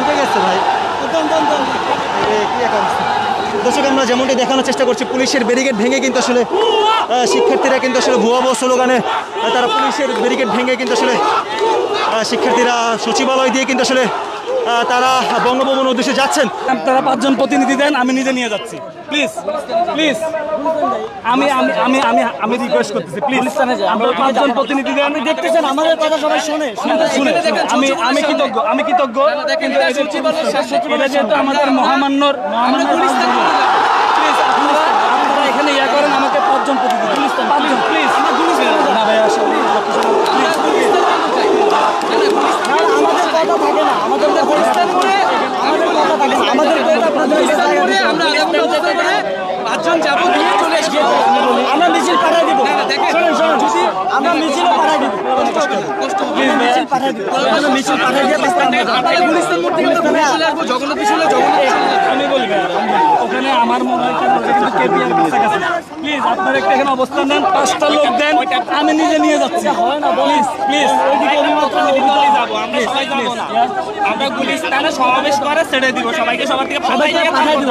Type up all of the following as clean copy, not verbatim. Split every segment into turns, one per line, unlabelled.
ঢুকে গেছে ভাই। দর্শক আমরা যেমনটি দেখানোর চেষ্টা করছি পুলিশের ব্যারিকেড ভেঙে কিন্তু আসলে শিক্ষার্থীরা কিন্তু আসলে ভুয়াবো স্লোগানে তারা পুলিশের ব্যারিকেড ভেঙে কিন্তু আসলে শিক্ষার্থীরা সচিবালয় দিয়ে কিন্তু আসলে তারা বঙ্গভবনের উদ্দেশ্যে যাচ্ছেন।
তারা 5 জন প্রতিনিধি দেন, আমি নিজে নিয়ে যাচ্ছি। প্লিজ প্লিজ আমি আমি আমি আমি আমি রিকোয়েস্ট করতেছি প্লিজ আমরা 5 জন প্রতিনিধি দেন।
আপনি দেখতেছেন আমাদের কথা সবাই শুনে
শুনে আমি কৃতজ্ঞ কিন্তু এটা যেহেতু আমাদের মহামান্যর প্লিজ আপনারা এখানে ইয়া করেন, আমাকে 5 জন প্রতিনিধি 5 জন প্লিজ না ভাই আসলে
আমাদের কথা থাকে না, আমাদের কথা করে আমাদের আমরা পাঁচজন যাবো চলে আসবো, আমরা মিছিল পাঠিয়ে দিব। আমরা মিছিল পাঠিয়ে দিব, মিছিল পাঠিয়ে দিব, মিছিল পাঠিয়ে দিয়ে
আমি বলবো ওখানে আমার মনে হয় কিন্তু কেপিআর কাছাকাছি। প্লিজ আপনারা একটা এখানে অবস্থান নেন, 5টা লোক দেন, আমি নিজে নিয়ে যাচ্ছি। হয় না প্লিজ প্লিজ ওইদিকে যাবো আমরা, সবাই যাবো না, আমরা গুলিস্তানে সমাবেশ করে ছেড়ে দিব সবাইকে, সবার থেকে পাঠিয়ে দিব।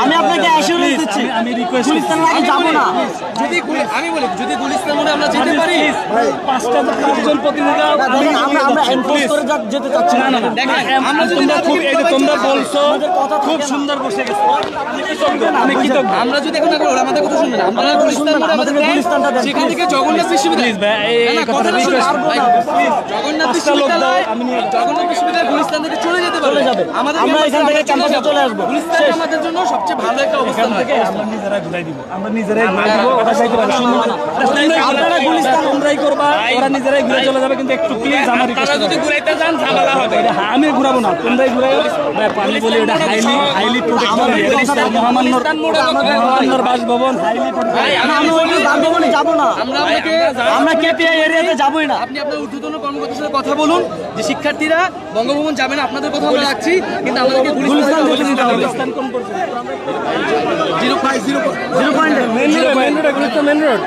আমি আপনাকে অ্যাসিওরেন্স দিচ্ছি,
আমি রিকোয়েস্ট
গুলিস্তানে যাব না।
যদি আমি বলি যদি গুলিস্তান মোড়ে আমরা যেতে পারি 5জন প্রতিনিধি
আমরা এনফোর্স করে যেতে চাচ্ছি না।
আমরা খুব তোমরা বলছো খুব সুন্দর বসে গেছে, আমি কৃতজ্ঞ। আমরা যদি এখন আমাদের কথা শুনবেন, আমরা গুলিস্তান মোড়ে আমাদের গুলিস্তানটা দেন, সেখান থেকে জগন্নাথ বিশ্ববিদ্যালয় জগন্নাথ বিশ্ববিদ্যালয় গুলিস্তান থেকে চলে যেতে পারবে, আমরা এখান থেকে ক্যাম্পাসে চলে আসবো। গুলিস্তান আমাদের জন্য সবচেয়ে ভালো একটা অবস্থান থেকে আমরা নিজেরা ঘুরাই দিব, আমরা নিজেরাই ঘুরাই দিব। ওটা যাইতে পারবে, আপনারা গুলিস্তান তোমরাই করবা, ওরা নিজেরাই ঘুরে চলে যাবে। কিন্তু একটু প্লিজ আমার রিকোয়েস্ট, যদি ঘুরাইতে যান ঝামেলা হবে। আমি ঘুরাবো না, তোমরাই ঘুরাইও। আমি বলি এটা হাইলি প্রোটেক্টেড এরিয়া, মহামান্যর বাসভবন হাইলি প্রোটেক্টেড।
যাব না, আমরা কেপিআই এরিয়াতে যাবই না।
আপনি আপনার ঊর্ধ্বতন কর্মকর্তার সাথে কথা বলুন যে শিক্ষার্থীরা বঙ্গভবন যাবে না, আপনাদের কথা আমরা রাখছি, কিন্তু আমাদেরকে গুলিস্তান যেতে দিতে হবে।
গুলিস্তান কোন পর্যন্ত?
0.0
মেন রোড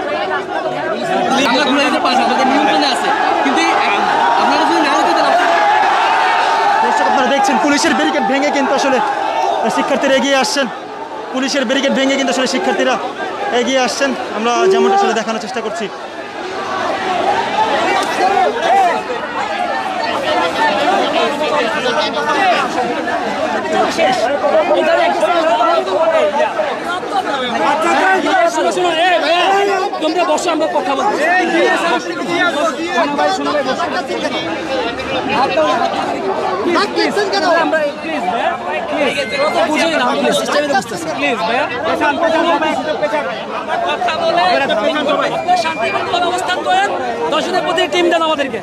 আমরা ঘুরে দিতে পারছি, আমাদের নিয়ন্ত্রণে আছে, কিন্তু আপনারা যদি না দিতে দেন।
দর্শক আপনারা দেখছেন পুলিশের ব্যারিকেড ভেঙে কিন্তু আসলে শিক্ষার্থীরা এগিয়ে আসছেন, পুলিশের ব্যারিকেড ভেঙে কিন্তু আসলে শিক্ষার্থীরা এগিয়ে আসছেন। আমরা যেমনটা আসলে দেখানোর চেষ্টা করছি।
তোমরা বসো, আমরা কথা বলছি। অবস্থান করেন, 10 জনের প্রতি টিম দেন আমাদেরকে।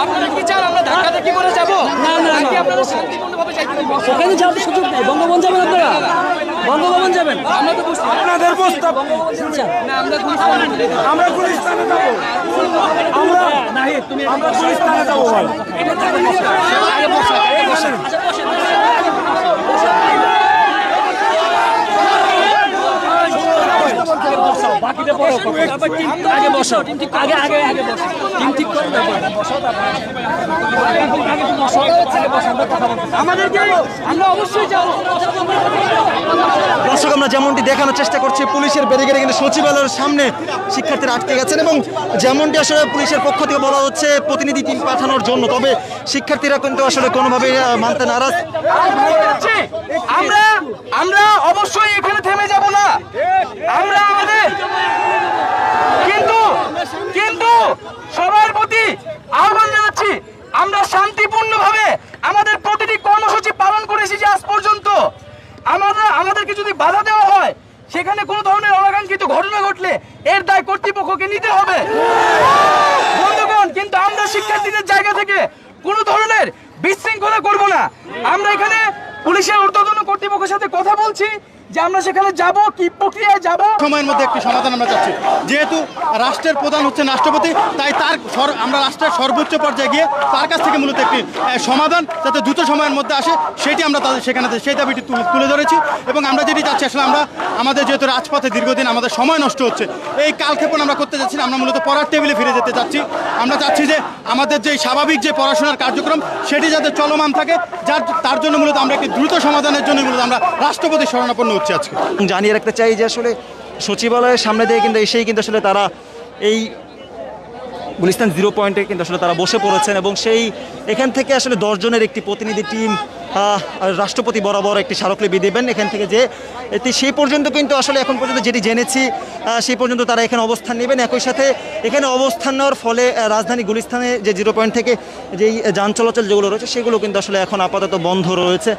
আপনারা কি চান আমরা ধাক্কা দেখি করে যাবো?
না না না,
আপনারা শান্তিপূর্ণভাবে যাইতে দিবেন।
ওখানে যাওয়ার সুযোগ নেই। বঙ্গভবন যাবেন আপনারা, বঙ্গভবন যাবেন।
আমরা তো
আপনাদের প্রস্তাব
না, আমরা
গুলিস্তানে যাবো, আমরা নাহি তুমি আমরা গুলিস্তানে যাবো ভাই। আগে বসো, আগে বসো, বাকিটা পড়ো, আগে বসো, আগে আগে আগে বসো, টিম ঠিক করে বসো,
আমরা অবশ্যই যাবো।
দর্শক আমরা যেমনটি দেখানোর চেষ্টা করছি পুলিশের ব্যারিকেডে কিন্তু সচিবালয়ের সামনে শিক্ষার্থীরা আটকে গেছেন এবং যেমনটি আসলে পুলিশের পক্ষ থেকে বলা হচ্ছে প্রতিনিধি টিম পাঠানোর জন্য, তবে শিক্ষার্থীরা কিন্তু আসলে কোনোভাবে মানতে নারাজ।
আমরা অবশ্যই এখানে থেমে যাব না, আমরা আমাদের কিন্তু সবার প্রতি আহ্বান জানাচ্ছি, আমরা শান্তিপূর্ণভাবে আমাদের প্রতিটি কর্মসূচি পালন করে এসেছি আজ পর্যন্ত। আমাদেরকে যদি বাধা দেওয়া হয়, সেখানে কোনো ধরনের অনাকাঙ্ক্ষিত ঘটনা ঘটলে এর দায় কর্তৃপক্ষকে নিতে হবে বন্ধুগণ। কিন্তু আমরা শিক্ষার্থীদের জায়গা থেকে কোনো ধরনের বিশৃঙ্খলা করব না। আমরা এখানে পুলিশের ঊর্ধ্বতন কর্তৃপক্ষের সাথে কথা বলছি যে আমরা সেখানে যাব, কি প্রক্রিয়ায় যাব।
সময়ের মধ্যে একটি সমাধান আমরা চাচ্ছি। যেহেতু রাষ্ট্রের প্রধান হচ্ছেন রাষ্ট্রপতি, তাই আমরা রাষ্ট্রের সর্বোচ্চ পর্যায়ে গিয়ে তার কাছ থেকে মূলত একটি সমাধান যাতে দ্রুত সময়ের মধ্যে আসে সেটি আমরা তাদের সেখানে সেই দাবিটি তুলে ধরেছি। এবং আমরা যেটি চাচ্ছি, আসলে আমরা আমাদের যেহেতু রাজপথে দীর্ঘদিন আমাদের সময় নষ্ট হচ্ছে, এই কালক্ষেপণ আমরা করতে যাচ্ছি না, আমরা মূলত পড়ার টেবিলে ফিরে যেতে চাচ্ছি। আমরা চাচ্ছি যে আমাদের যে স্বাভাবিক যে পড়াশোনার কার্যক্রম সেটি যাতে চলমান থাকে, তার জন্য মূলত আমরা একটি দ্রুত সমাধানের জন্য মূলত আমরা রাষ্ট্রপতির শরণাপন্ন হচ্ছি আজকে।
জানিয়ে রাখতে চাই যে আসলে সচিবালয়ের সামনে দিয়ে কিন্তু এসেই কিন্তু আসলে তারা এই গুলিস্তান 0 পয়েন্টে কিন্তু আসলে তারা বসে পড়েছেন এবং এখান থেকে আসলে 10 জনের একটি প্রতিনিধি টিম রাষ্ট্রপতি বরাবর একটি স্মারকলিপি দেবেন। এখান থেকে যে সেই পর্যন্ত কিন্তু আসলে এখন পর্যন্ত যেটি জেনেছি সেই পর্যন্ত তারা এখানে অবস্থান নেবেন। একই সাথে এখানে অবস্থান নেওয়ার ফলে রাজধানী গুলিস্তানে যে 0 পয়েন্ট থেকে যেই যান চলাচল যেগুলো রয়েছে সেগুলো কিন্তু আসলে এখন আপাতত বন্ধ রয়েছে।